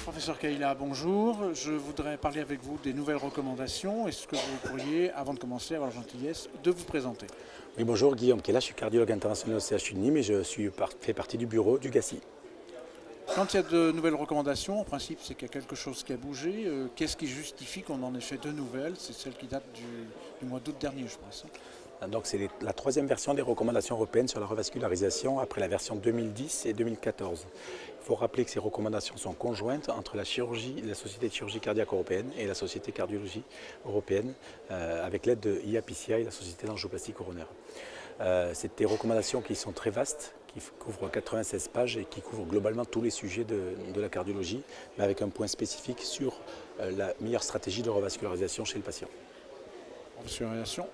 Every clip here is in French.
Professeur Kaila, bonjour. Je voudrais parler avec vous des nouvelles recommandations. Est-ce que vous pourriez, avant de commencer, avoir la gentillesse de vous présenter? Oui, bonjour, Guillaume Kaila, je suis cardiologue international au CHU de Nîmes et je fais partie du bureau du GACI. Quand il y a de nouvelles recommandations, en principe, c'est qu'il y a quelque chose qui a bougé. Qu'est-ce qui justifie qu'on en ait fait de nouvelles? C'est celle qui date du mois d'août dernier, je pense. Donc c'est la troisième version des recommandations européennes sur la revascularisation après la version 2010 et 2014. Il faut rappeler que ces recommandations sont conjointes entre la Société de chirurgie cardiaque européenne et la Société de cardiologie européenne avec l'aide de IAPCI, la Société d'angioplastie coronaire. C'est des recommandations qui sont très vastes, qui couvrent 96 pages et qui couvrent globalement tous les sujets de la cardiologie, mais avec un point spécifique sur la meilleure stratégie de revascularisation chez le patient. Revascularisation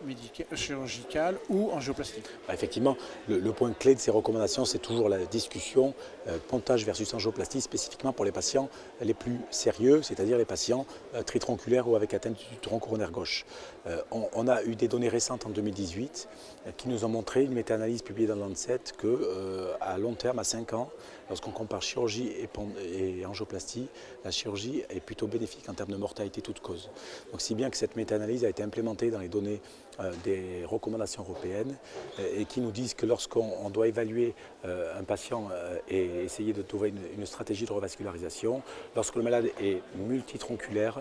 chirurgicale ou angioplastique. Effectivement, le point clé de ces recommandations, c'est toujours la discussion pontage versus angioplastie, spécifiquement pour les patients les plus sérieux, c'est-à-dire les patients tritronculaires ou avec atteinte du tronc coronaire gauche. On a eu des données récentes en 2018 qui nous ont montré, une méta-analyse publiée dans Lancet, qu'à long terme, à 5 ans, lorsqu'on compare chirurgie et angioplastie, la chirurgie est plutôt bénéfique en termes de mortalité toute cause. Donc si bien que cette méta-analyse a été implémentée dans les données des recommandations européennes et qui nous disent que lorsqu'on doit évaluer un patient et essayer de trouver une stratégie de revascularisation, lorsque le malade est multitronculaire,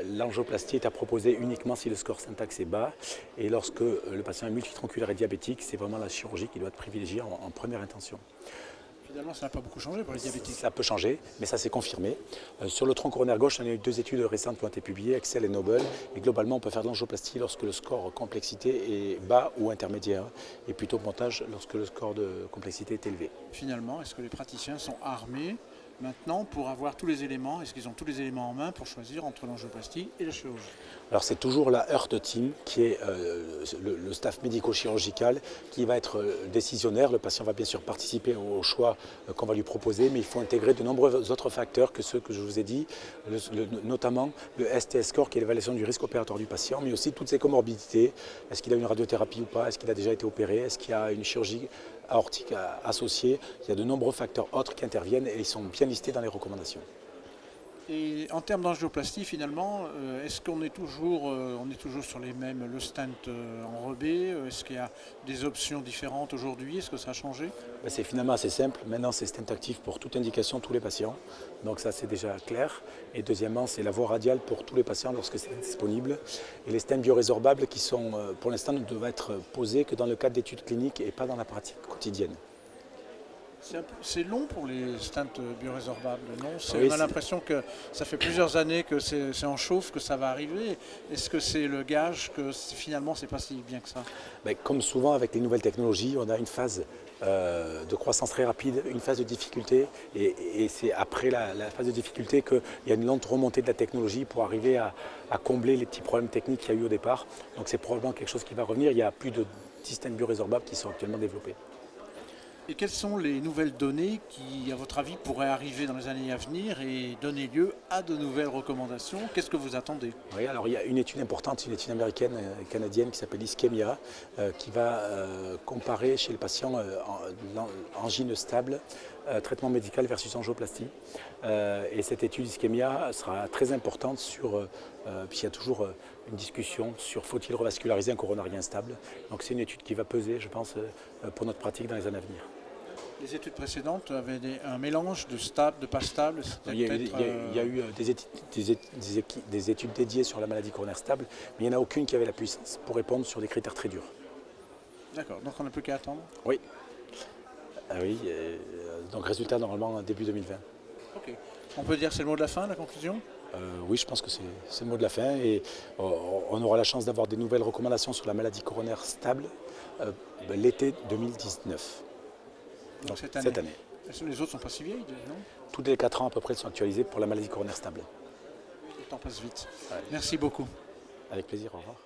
l'angioplastie est à proposer uniquement si le score syntaxe est bas, et lorsque le patient est multitronculaire et diabétique, c'est vraiment la chirurgie qui doit être privilégiée en première intention. Finalement, ça n'a pas beaucoup changé pour les diabétiques. Ça peut changer, mais ça s'est confirmé. Sur le tronc coronaire gauche, on a eu 2 études récentes qui ont été publiées, Excel et Noble. Et globalement, on peut faire de l'angioplastie lorsque le score complexité est bas ou intermédiaire, et plutôt pontage lorsque le score de complexité est élevé. Finalement, est-ce que les praticiens sont armés maintenant pour avoir tous les éléments? Est-ce qu'ils ont tous les éléments en main pour choisir entre l'angioplastie et la chirurgie? Alors c'est toujours la Heart Team qui est le staff médico-chirurgical qui va être décisionnaire. Le patient va bien sûr participer au choix qu'on va lui proposer, mais il faut intégrer de nombreux autres facteurs que ceux que je vous ai dit, notamment le STS score qui est l'évaluation du risque opératoire du patient, mais aussi toutes ses comorbidités. Est-ce qu'il a une radiothérapie ou pas? Est-ce qu'il a déjà été opéré? Est-ce qu'il y a une chirurgie aortique associée? Il y a de nombreux facteurs autres qui interviennent et ils sont bien listés dans les recommandations. Et en termes d'angioplastie, finalement, est-ce qu'on est toujours, sur les mêmes, le stent enrobé? Est-ce qu'il y a des options différentes aujourd'hui? Est-ce que ça a changé? C'est finalement assez simple. Maintenant, c'est stent actif pour toute indication, tous les patients. Donc ça, c'est déjà clair. Et deuxièmement, c'est la voie radiale pour tous les patients lorsque c'est disponible. Et les stents biorésorbables qui sont, pour l'instant, ne doivent être posés que dans le cadre d'études cliniques et pas dans la pratique quotidienne. C'est long pour les stents biorésorbables, non? Oui, on a l'impression que ça fait plusieurs années que c'est en chauffe, que ça va arriver. Est-ce que c'est le gage que finalement c'est pas si bien que ça? Comme souvent avec les nouvelles technologies, on a une phase de croissance très rapide, une phase de difficulté, et c'est après la phase de difficulté qu'il y a une lente remontée de la technologie pour arriver à combler les petits problèmes techniques qu'il y a eu au départ. Donc c'est probablement quelque chose qui va revenir. Il y a plus de 10 stents biorésorbables qui sont actuellement développés. Et quelles sont les nouvelles données qui, à votre avis, pourraient arriver dans les années à venir et donner lieu à de nouvelles recommandations? Qu'est-ce que vous attendez? Oui, alors il y a une étude importante, une étude américaine et canadienne qui s'appelle Ischemia, qui va comparer chez les patients angine stable, traitement médical versus angioplastie. Et cette étude Ischemia sera très importante puisqu'il y a toujours une discussion sur faut-il revasculariser un coronarien stable. Donc c'est une étude qui va peser, je pense, pour notre pratique dans les années à venir. Les études précédentes avaient un mélange de stable, de pas stable. Il y a eu des études dédiées sur la maladie coronaire stable, mais il n'y en a aucune qui avait la puissance pour répondre sur des critères très durs. D'accord, donc on n'a plus qu'à attendre? Oui. Ah oui, donc résultat normalement début 2020. Ok. On peut dire que c'est le mot de la fin, la conclusion? Oui, je pense que c'est le mot de la fin et on aura la chance d'avoir des nouvelles recommandations sur la maladie coronaire stable l'été 2019. Donc cette année. Les autres ne sont pas si vieilles, non? Tous les 4 ans à peu près, elles sont actualisées pour la maladie coronaire stable. Le temps passe vite. Ouais. Merci beaucoup. Avec plaisir, au revoir.